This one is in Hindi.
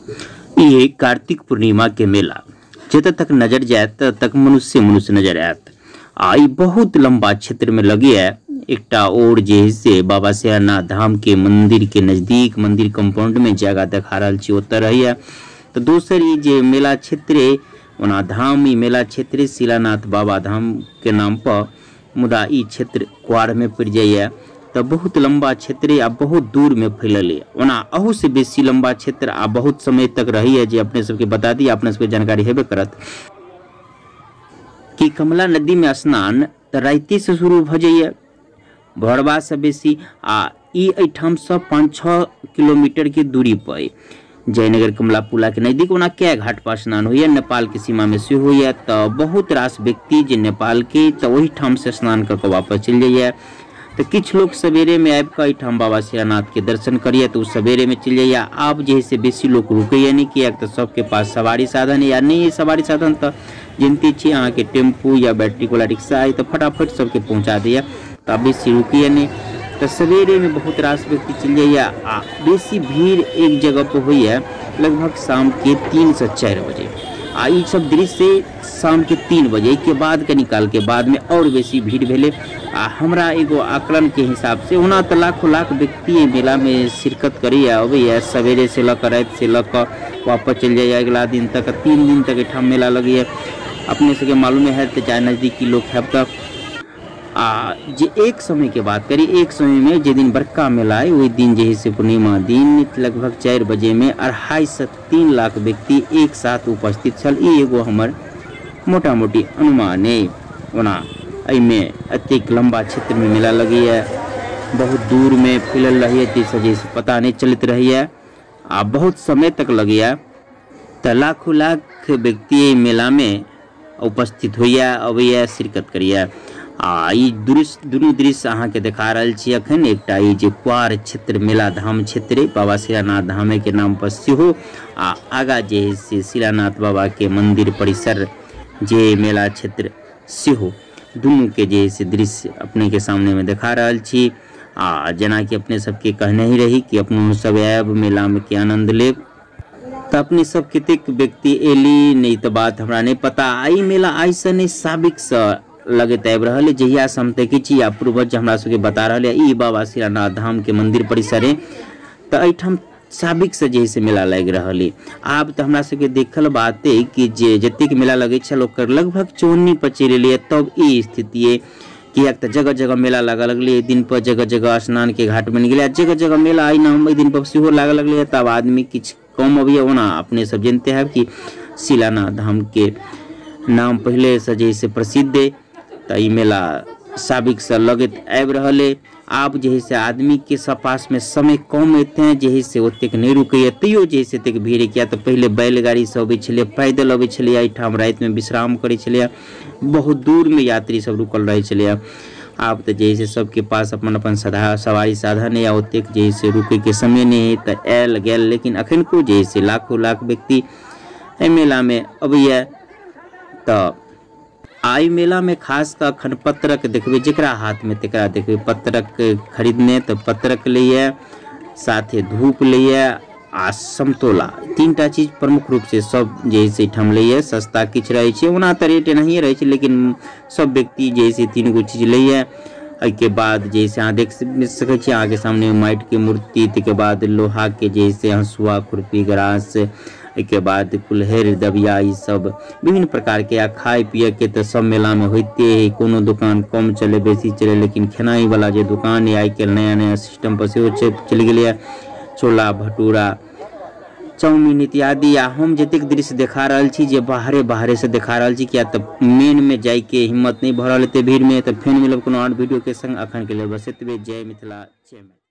ये कार्तिक पूर्णिमा के मेला जत तक नजर जाए तत तक मनुष्य नजर आयत। आई बहुत लंबा क्षेत्र में लगी है। एकटा और जैसे बाबा सियानाथ धाम के मंदिर के नजदीक मंदिर कंपाउंड में जगह देखा रहा छी ओत रही है। तो दोसर ये जे मेला क्षेत्र ओना धाम ई मेला क्षेत्र शिलानाथ बाबा धाम के नाम पर, मुदा ई क्षेत्र क्वार में पड़ जाइए। तो बहुत लंबा क्षेत्र आ बहुत दूर में फैलल है। ओना अहू से बेसी लंबा क्षेत्र आ बहुत समय तक रही है। जे अपने सबके बता दी, अपने सबके जानकारी हेबे करत कि कमला नदी में स्नान तो राति से शुरू भ जाइए, भोरबा से बेसी आ ई एठाम से 5-6 किलोमीटर के दूरी पर जयनगर कमला पुला के नजदीक ओना कै घाट पर स्नान हुई है। नेपाल के सीमा में से हुई है। तो बहुत रास व्यक्ति जे नेपाल के तो वही ठाम से स्नान करके वापस चल जाइए। तो कुछ लोग सवेरे में आबि कर ठाम बाबा सियानाथ के दर्शन करिए तो सवेरे में चल जाइए। आप जैसे बेसी लोग रुकैए नहीं किया तो सबके पास सवारी साधन है या नहीं है सवारी साधन तो जनते छी अहाँ के टेम्पू या बैटरी वाला रिक्शा है तो फटाफट सबके पहुँचा दिए। तो आप बेसी रुकिए नहीं। तो सवेरे में बहुत रास व्यक्ति चल जाइए। आ बेसी भीड़ एक जगह पर हुई है लगभग शाम के 3 से 4 बजे। आ ई सब दृश्य शाम के 3 बजे के बाद के निकाल के बाद में और बेसी भीड़ भेले। आ हमरा एगो आकलन के हिसाब से ओना तो लाखों लाख व्यक्ति मेला में शिरकत करी अबैया। सवेरे से लऽ रात से लऽ वापस चल जाइए अगला दिन तक 3 दिन तक एठाम मेला लगी है। अपने सबके मालूम है तो चाहे नज़दीकी लोग है तक जे एक समय के बात करी, एक समय में जे दिन बड़का मेला है वही दिन जे से पूर्णिमा दिन लगभग 4 बजे में 2.5 से 3 लाख व्यक्ति एक साथ उपस्थित छल। ई एगो हमर मोटा मोटी अनुमान है। ओना एहिमे अत्यधिक लंबा क्षेत्र में मेला लगी है, बहुत दूर में फैलल रही है तो जैसे पता नहीं चलत रही है आ बहुत समय तक लगी है। तो लाखों लाख व्यक्ति मेला में उपस्थित होइए अबैया शिरकत करिए। ई दुनू दृश्य अहाँ के देखा रहा छी अखन। एकटा ई जे क्वार क्षेत्र मेला धाम क्षेत्र बाबा शिलानाथ धाम के नाम पर सेहो आ आगा जे है से शिलानाथ बाबा के मंदिर परिसर जे मेला क्षेत्र सेहो दुनू के जे है से दृश्य अपने के सामने में देखा रहा छी। आ जना कि अपने सबके कहने ही रही कि अपनो सब आयब मेला में के आनंद लेब। तो अपने सब कतेक व्यक्ति एली नहीं तो बात हमरा नहीं पता। आई मेला आई से नहीं साबिक से लगत आबि रहा है। जहिया से हम देखे छी या पूर्वज हमरा सबके बता रहा है ई बाबा शिलानाथ धाम के मंदिर परिसर है। तो एठाम साबिक से जे से मेला लग रहा है। आब तो हमरा सबके देखल बात है कि जे जतेक मेला लगे छल ओकर लगभग 54 पर चलि एलिए। तब ई स्थिति है कि तो जगह जगह मेला लागल लगले। दिन पर जगह जगह स्नान के घाट बन गए, जगह जगह मेला आई नाम दिन पर सेहो लागल लगले। तब आदमी किछ कम अभी ओना अपने सब जानते हैं कि शिलानाथ धाम के नाम पहले से जैसे प्रसिद्ध है। तो ई मेला साबिक से लगत आबि रहल है। आब जे है से आदमी के पास में समय कम एते हैं जे है से ओतेक नहीं रुकैए तैयो जे से एतेक भीड़ किया तो पहले बैलगाड़ी से अबै छलै, पैदल अबै छलै, एहिठाम रात में विश्राम करै छलै, बहुत दूर में यात्री सब रुकल रहै छलै। आब तो जे से सबके पास अपन अपन सवारी साधन है या ओतेक जे से रुकै के समय नहीं है तो आयल गेल। लेकिन अखन को जे से लाखों लाख व्यक्ति एहि मेला में अबैया। तो आई मेला में खास कर अखन पत्रक देखबे, जकरा हाथ में तकरा देखबे पत्रक खरीदने तो पत्रक लिए, साथे धूप लिए आ समतोला, 3टा चीज प्रमुख रूप से सब जैसे ठाम लिए। सस्ता किछ रहे छे ओना तो रेट नहीं रहे छे लेकिन सब व्यक्ति जैसे 3 गो चीज लिए। के बाद जैसे अहाँ देख सके छी अहाँ के सामने माइट के मूर्ति, के बाद लोहा के जैसे हंसुआ, खुरपी, गरास, के बाद कुल्हेर, दबिया, ई सब विभिन्न प्रकार के आ खाए पिए के तो सब मेला में होते है। कोनो दुकान कम चले बेसी चले लेकिन खेनाई वाला जो दुकान है आई के नया नया सिस्टम पर से चल गए। छोला भटूरा, चाउमीन इत्यादि। आ हम जतेक दृश्य देखा रहा छी जे बाहरे से देखा रहा छी, क्या तो मेन में जाय के हिम्मत नहीं भरल एते भीड़ में। तो फेन मिलब कोनो और वीडियो के संग। अखन के लिए बस एतबे। जय मिथिला, जय।